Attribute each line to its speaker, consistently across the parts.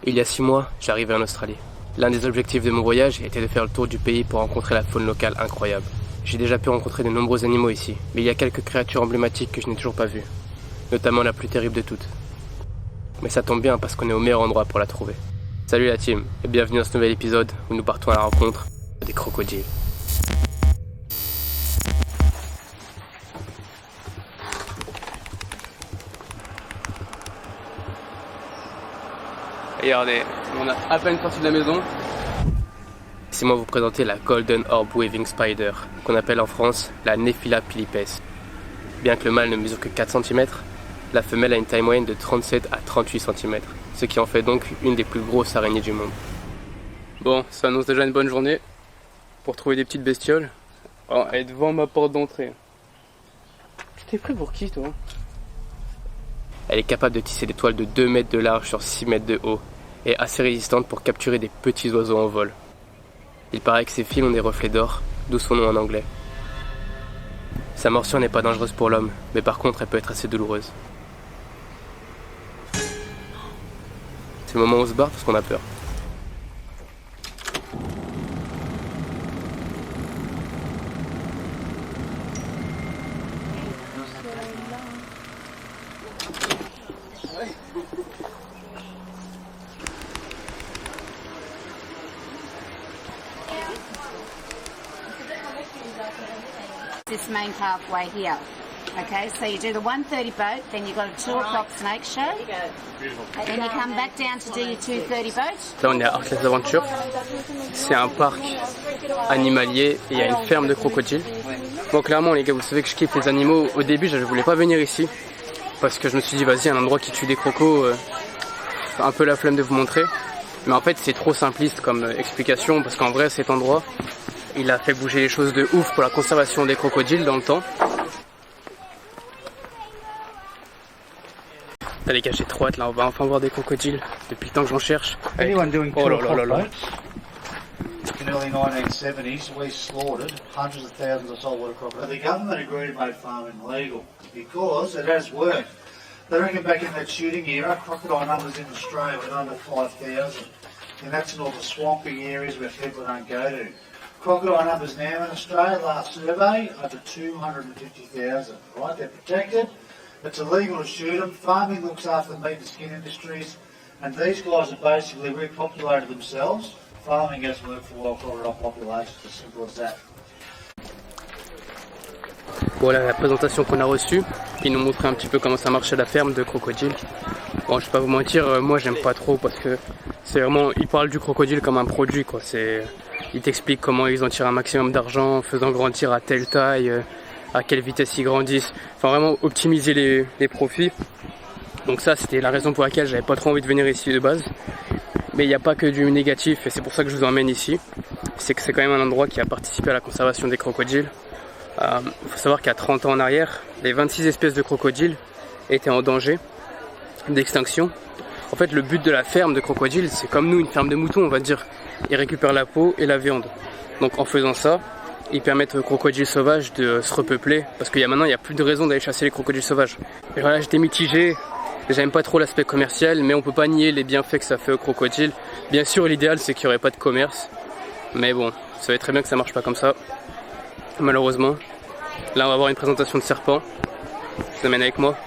Speaker 1: Il y a 6 mois, j'arrivais en Australie. L'un des objectifs de mon voyage était de faire le tour du pays pour rencontrer la faune locale incroyable. J'ai déjà pu rencontrer de nombreux animaux ici, mais il y a quelques créatures emblématiques que je n'ai toujours pas vues, notamment la plus terrible de toutes. Mais ça tombe bien parce qu'on est au meilleur endroit pour la trouver. Salut la team, et bienvenue dans ce nouvel épisode où nous partons à la rencontre des crocodiles. Regardez, on a à peine sorti de la maison. Laissez-moi vous présenter la Golden Orb Weaving Spider, qu'on appelle en France la Nephila pilipes. Bien que le mâle ne mesure que 4 cm, la femelle a une taille moyenne de 37 à 38 cm, ce qui en fait donc une des plus grosses araignées du monde. Bon, ça annonce déjà une bonne journée pour trouver des petites bestioles. Oh, elle est devant ma porte d'entrée. Tu t'es pris pour qui toi? Elle est capable de tisser des toiles de 2 mètres de large sur 6 mètres de haut et assez résistante pour capturer des petits oiseaux en vol. Il paraît que ses fils ont des reflets d'or, d'où son nom en anglais. Sa morsure n'est pas dangereuse pour l'homme, mais par contre elle peut être assez douloureuse. C'est le moment où on se barre parce qu'on a peur.
Speaker 2: This main pathway here. Okay, so you do the 1:30 boat, then you've got a 2 o'clock snake show. Then you come back down to do your 2:30 boat.
Speaker 1: Là on est à Aventure. C'est un parc animalier et il y a une ferme de crocodiles. Bon clairement les gars, vous savez que je kiffe les animaux. Au début je voulais pas venir ici parce que je me suis dit vas-y un endroit qui tue des crocos, un peu la flemme de vous montrer. Mais en fait c'est trop simpliste comme explication parce qu'en vrai cet endroit il a fait bouger les choses de ouf pour la conservation des crocodiles dans le temps. T'as les gars, j'ai trop hâte là, on va enfin voir des crocodiles depuis le temps que j'en cherche.
Speaker 3: Anyone doing
Speaker 1: oh là là là là.
Speaker 3: In the early 1970s, we slaughtered hundreds of thousands of saltwater crocodiles. The government agreed to make farming legal because it has worked. They reckon back in that shooting era, crocodile numbers in Australia were under 5,000. And that's in all the swampy areas where people don't go to. Crocodile numbers now in Australia, last survey, over 250,000. Right, they're protected. It's illegal to shoot them. Farming looks after the meat and skin industries. And these guys have basically repopulated themselves. Farming has worked for wild crocodile populations, as simple as that.
Speaker 1: Voilà la présentation qu'on a reçue. Ils nous montraient un petit peu comment ça marchait la ferme de crocodiles. Bon, je vais pas vous mentir, moi j'aime pas trop parce que c'est vraiment, ils parlent du crocodile comme un produit quoi. Ils t'expliquent comment ils en tirent un maximum d'argent en faisant grandir à telle taille, à quelle vitesse ils grandissent. Enfin vraiment optimiser les profits. Donc ça c'était la raison pour laquelle j'avais pas trop envie de venir ici de base. Mais il n'y a pas que du négatif et c'est pour ça que je vous emmène ici. C'est que c'est quand même un endroit qui a participé à la conservation des crocodiles. Il faut savoir qu'à 30 ans en arrière, les 26 espèces de crocodiles étaient en danger d'extinction. En fait, le but de la ferme de crocodiles, c'est comme nous, une ferme de moutons, on va dire. Ils récupèrent la peau et la viande. Donc en faisant ça, ils permettent aux crocodiles sauvages de se repeupler. Parce qu'il y a maintenant, il n'y a plus de raison d'aller chasser les crocodiles sauvages. Et voilà, j'étais mitigé. J'aime pas trop l'aspect commercial, mais on peut pas nier les bienfaits que ça fait aux crocodiles. Bien sûr, l'idéal, c'est qu'il n'y aurait pas de commerce. Mais bon, vous savez très bien que ça marche pas comme ça. Malheureusement. Là, on va voir une présentation de serpents. Je vous amène avec moi.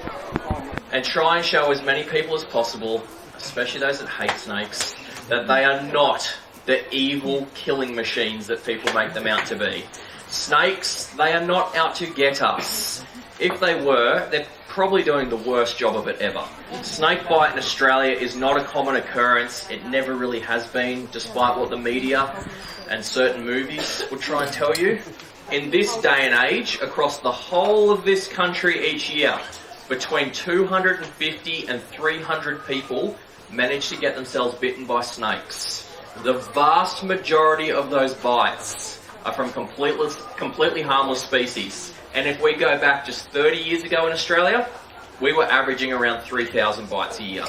Speaker 4: And try and show as many people as possible, especially those that hate snakes, that they are not the evil killing machines that people make them out to be. Snakes, they are not out to get us. If they were, they're probably doing the worst job of it ever. Snake bite in Australia is not a common occurrence. It never really has been, despite what the media and certain movies will try and tell you. In this day and age, across the whole of this country each year, between 250 and 300 people manage to get themselves bitten by snakes. The vast majority of those bites are from completely harmless species. And if we go back just 30 years ago in Australia, we were averaging around 3,000 bites a year.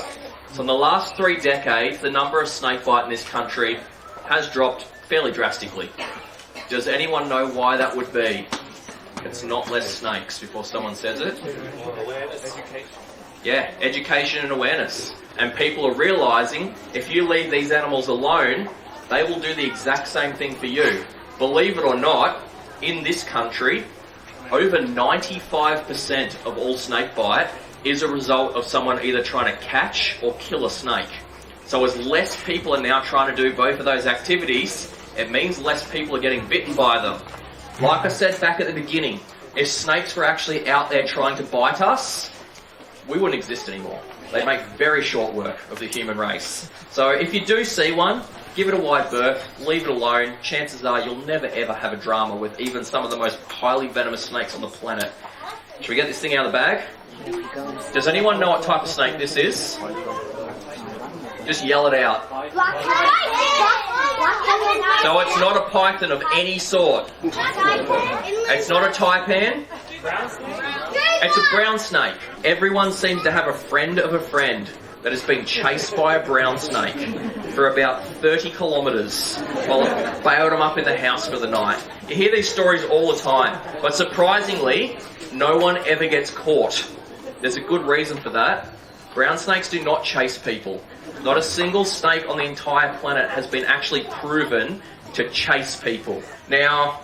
Speaker 4: So in the last 3 decades, the number of snake bite in this country has dropped fairly drastically. Does anyone know why that would be? It's not less snakes before someone says it. Yeah, education and awareness. And people are realising if you leave these animals alone, they will do the exact same thing for you. Believe it or not, in this country, over 95% of all snake bite is a result of someone either trying to catch or kill a snake. So as less people are now trying to do both of those activities, it means less people are getting bitten by them. Like I said back at the beginning, if snakes were actually out there trying to bite us, we wouldn't exist anymore. They make very short work of the human race. So if you do see one, give it a wide berth, leave it alone. Chances are you'll never ever have a drama with even some of the most highly venomous snakes on the planet. Should we get this thing out of the bag? Does anyone know what type of snake this is? Just yell it out. So it's not a python of any sort. It's not a taipan. It's a brown snake. Everyone seems to have a friend of a friend that has been chased by a brown snake for about 30 kilometres while it bailed them up in the house for the night. You hear these stories all the time, but surprisingly, no one ever gets caught. There's a good reason for that. Brown snakes do not chase people. Not a single snake on the entire planet has been actually proven to chase people. Now,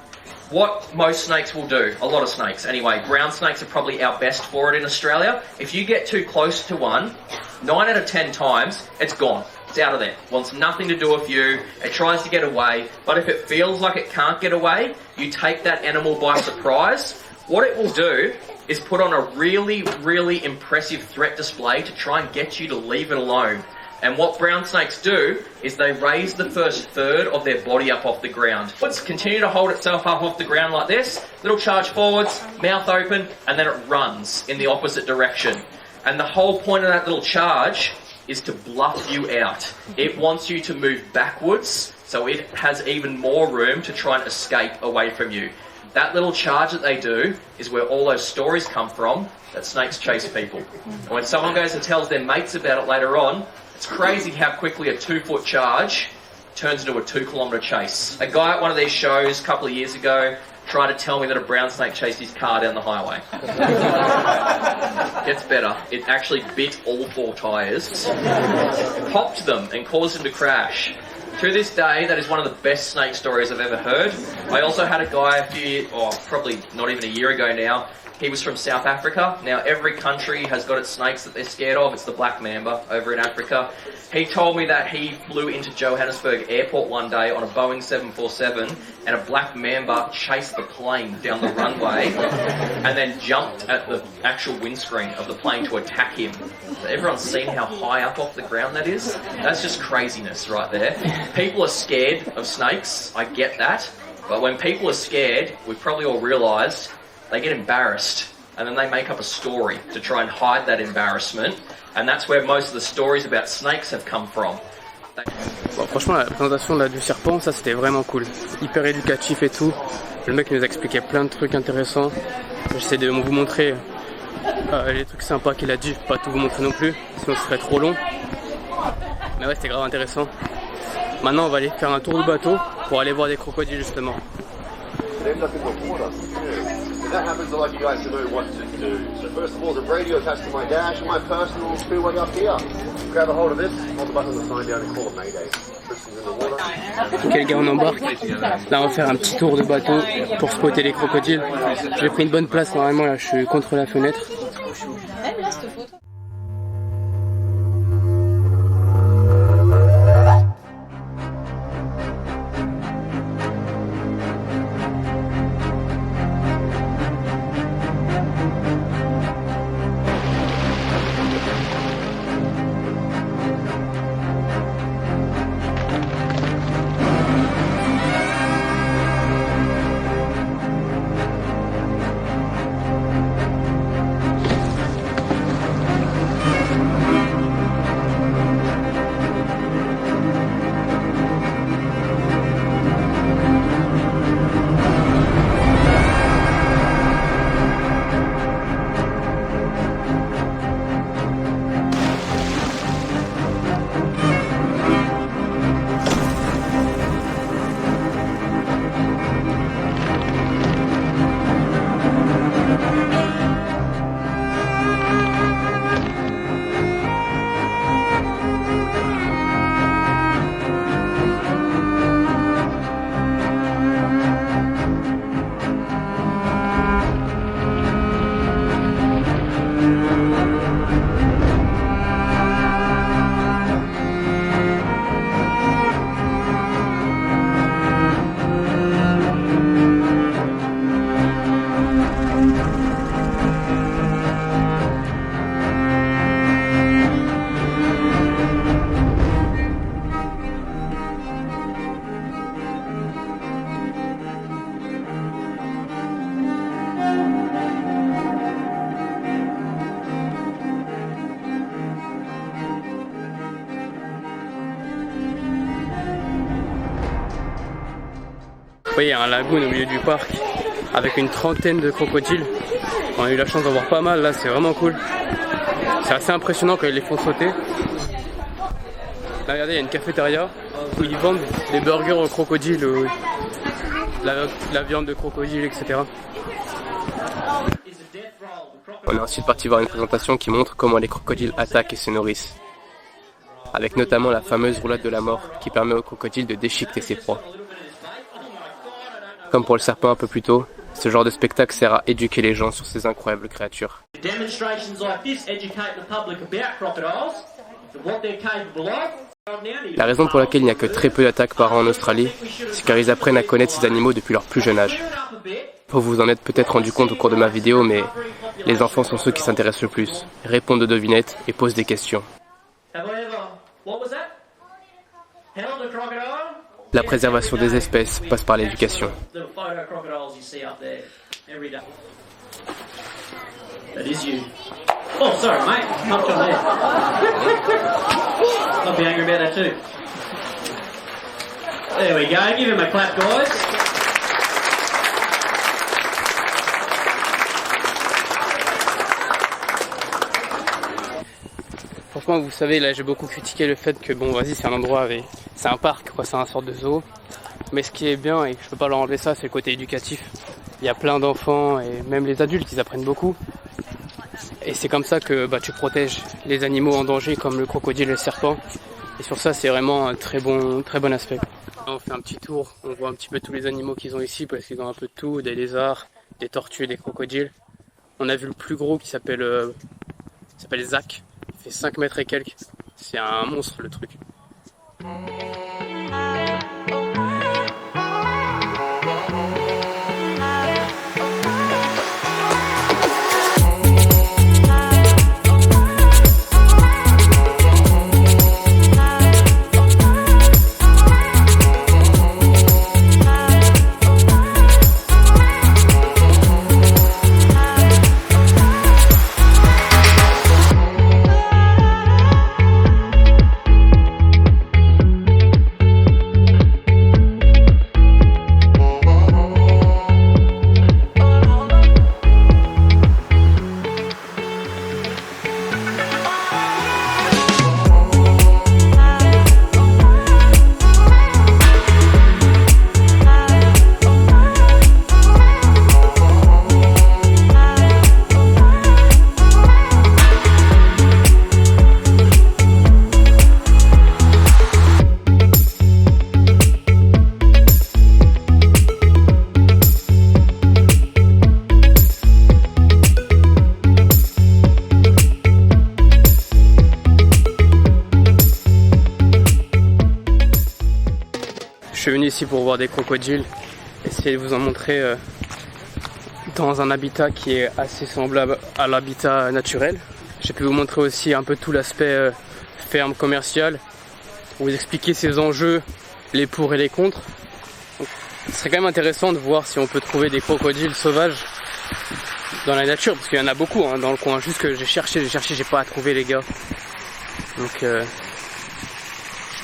Speaker 4: what most snakes will do, a lot of snakes anyway, brown snakes are probably our best for it in Australia. If you get too close to one, 9 out of 10 times, it's gone. It's out of there. Wants nothing to do with you. It tries to get away. But if it feels like it can't get away, you take that animal by surprise. What it will do is put on a really, really impressive threat display to try and get you to leave it alone. And what brown snakes do is they raise the first third of their body up off the ground. Let's continue to hold itself up off the ground like this. Little charge forwards, mouth open, and then it runs in the opposite direction. And the whole point of that little charge is to bluff you out. It wants you to move backwards so it has even more room to try and escape away from you. That little charge that they do is where all those stories come from that snakes chase people. And when someone goes and tells their mates about it later on, it's crazy how quickly a 2-foot charge turns into a 2-kilometre chase. A guy at one of these shows a couple of years ago tried to tell me that a brown snake chased his car down the highway. Gets better. It actually bit all 4 tyres, popped them and caused him to crash. To this day, that is one of the best snake stories I've ever heard. I also had a guy probably not even a year ago now. He was from South Africa. Now, every country has got its snakes that they're scared of. It's the black mamba over in Africa. He told me that he flew into Johannesburg airport one day on a Boeing 747 and a black mamba chased the plane down the runway and then jumped at the actual windscreen of the plane to attack him. So everyone's seen how high up off the ground that is? That's just craziness right there. People are scared of snakes. I get that. But when people are scared, we've probably all realised they get embarrassed and then they make up a story to try and hide that embarrassment, and that's where most of the stories about snakes have come from.
Speaker 1: Bon, franchement, la présentation là, du serpent, ça c'était vraiment cool. Hyper éducatif et tout. Le mec nous expliquait plein de trucs intéressants. J'essaie de vous montrer les trucs sympas qu'il a dit. Pas tout vous montrer non plus, sinon ce serait trop long. Mais ouais, c'était grave intéressant. Maintenant, on va aller faire un tour du bateau pour aller voir des crocodiles justement.
Speaker 5: That happens, I'd like you guys to know what to do. So first of all, the radio attached to my dash and my personal spillway up here. Grab a hold of this, hold the button on the sign down and call it Mayday. Pistons in the water.
Speaker 1: Ok les gars, on embarque. Là on va faire un petit tour de bateau pour spotter les crocodiles. J'ai pris une bonne place normalement, là je suis contre la fenêtre. voyez, il y a un lagoon au milieu du parc avec une trentaine de crocodiles. On a eu la chance d'en voir pas mal là, c'est vraiment cool. C'est assez impressionnant quand ils les font sauter. Là regardez, il y a une cafétéria où ils vendent des burgers au crocodile, la viande de crocodile, etc. On est ensuite parti voir une présentation qui montre comment les crocodiles attaquent et se nourrissent. Avec notamment la fameuse roulade de la mort qui permet aux crocodiles de déchiqueter ses proies. Comme pour le serpent un peu plus tôt, ce genre de spectacle sert à éduquer les gens sur ces incroyables créatures. La raison pour laquelle il n'y a que très peu d'attaques par an en Australie, c'est car ils apprennent à connaître ces animaux depuis leur plus jeune âge. Vous vous en êtes peut-être rendu compte au cours de ma vidéo, mais les enfants sont ceux qui s'intéressent le plus, répondent aux devinettes et posent des questions. La préservation des espèces passe par l'éducation.
Speaker 4: Oh, sorry, mate. Pumped on there. I'll be angry about that too. There we go. Give him a clap, guys.
Speaker 1: Franchement, vous savez, là, j'ai beaucoup critiqué le fait que, bon, vas-y, c'est un endroit avec... C'est un parc, quoi, c'est un sorte de zoo. Mais ce qui est bien, et je peux pas leur enlever ça, c'est le côté éducatif. Il y a plein d'enfants, et même les adultes, ils apprennent beaucoup. Et c'est comme ça que tu protèges les animaux en danger comme le crocodile et le serpent. Et sur ça, c'est vraiment un très bon aspect. Là, on fait un petit tour, on voit un petit peu tous les animaux qu'ils ont ici parce qu'ils ont un peu de tout, des lézards, des tortues et des crocodiles. On a vu le plus gros qui s'appelle Zach, il fait 5 mètres et quelques. C'est un monstre le truc. Je suis venu ici pour voir des crocodiles, essayer de vous en montrer dans un habitat qui est assez semblable à l'habitat naturel. J'ai pu vous montrer aussi un peu tout l'aspect ferme commerciale, vous expliquer ces enjeux, les pour et les contre. Donc, ce serait quand même intéressant de voir si on peut trouver des crocodiles sauvages dans la nature, parce qu'il y en a beaucoup dans le coin, juste que j'ai cherché, j'ai pas à trouver les gars. Donc je vais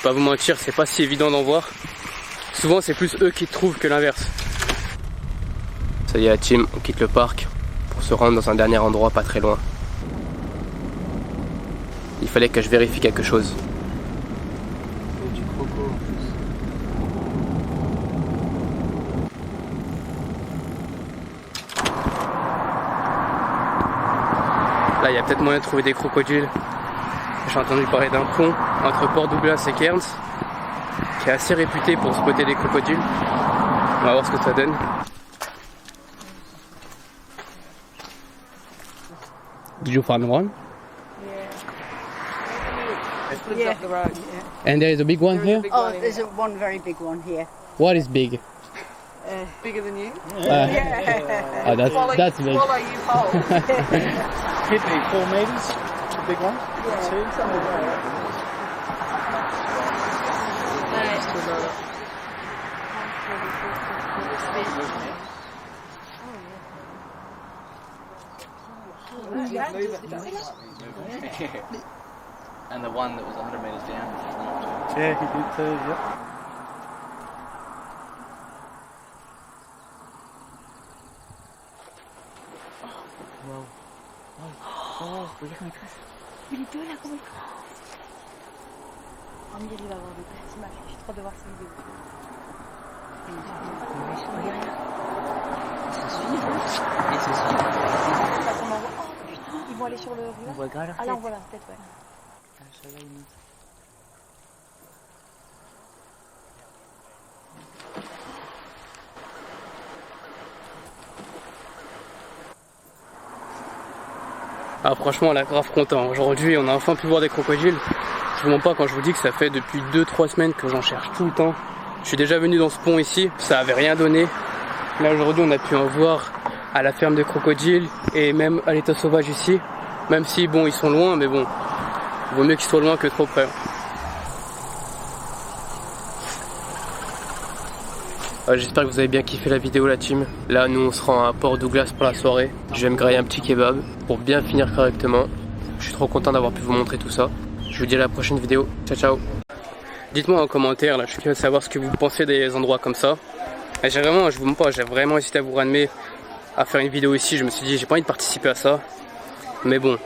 Speaker 1: pas vous mentir, c'est pas si évident d'en voir. Souvent c'est plus eux qui trouvent que l'inverse. Ça y est la team, on quitte le parc pour se rendre dans un dernier endroit pas très loin. Il fallait que je vérifie quelque chose. Du croco en plus. Là il y a peut-être moyen de trouver des crocodiles. J'ai entendu parler d'un pont entre Port Douglas et Cairns qui est assez réputé pour spotter des crocodiles. On va voir ce que ça donne. Did you find one?
Speaker 6: Yeah. Up the road, yeah.
Speaker 1: And there is a big one here?
Speaker 6: Oh, there's one very big one here.
Speaker 1: What is big?
Speaker 6: Bigger than you?
Speaker 1: Yeah. Oh, that's big.
Speaker 6: Swallow you whole.
Speaker 3: Could be 4 metres, the big one.
Speaker 6: Yeah.
Speaker 3: 2, something like that.
Speaker 7: And the one that was 100 metres down.
Speaker 3: Yeah, he did too, yep.
Speaker 8: Regarde comme il trace. Mais les deux là, comment ils tracent. Oh, mais il va avoir des petites images. J'ai trop de voir ces vidéos. Regarde. Ils se suivent. Ils se suivent. Oh putain, ils vont aller sur le rue.
Speaker 7: On voit grave leur tête.
Speaker 8: Ah là, on voit leur tête, ouais.
Speaker 7: Ah, ça va, il monte.
Speaker 1: Ah franchement là grave content, aujourd'hui on a enfin pu voir des crocodiles. Je vous mens pas quand je vous dis que ça fait depuis 2-3 semaines que j'en cherche tout le temps. Je suis déjà venu dans ce pont ici, ça avait rien donné. Là aujourd'hui on a pu en voir à la ferme des crocodiles et même à l'état sauvage ici. Même si bon ils sont loin mais bon, il vaut mieux qu'ils soient loin que trop près. J'espère que vous avez bien kiffé la vidéo la team. Là nous on se rend à Port Douglas pour la soirée. Je vais me griller un petit kebab pour bien finir correctement. Je suis trop content d'avoir pu vous montrer tout ça. Je vous dis à la prochaine vidéo. Ciao ciao. Dites-moi en commentaire, là je suis curieux de savoir ce que vous pensez des endroits comme ça. Et j'ai vraiment, je vous mens pas, j'ai vraiment hésité à vous ramener à faire une vidéo ici. Je me suis dit j'ai pas envie de participer à ça. Mais bon,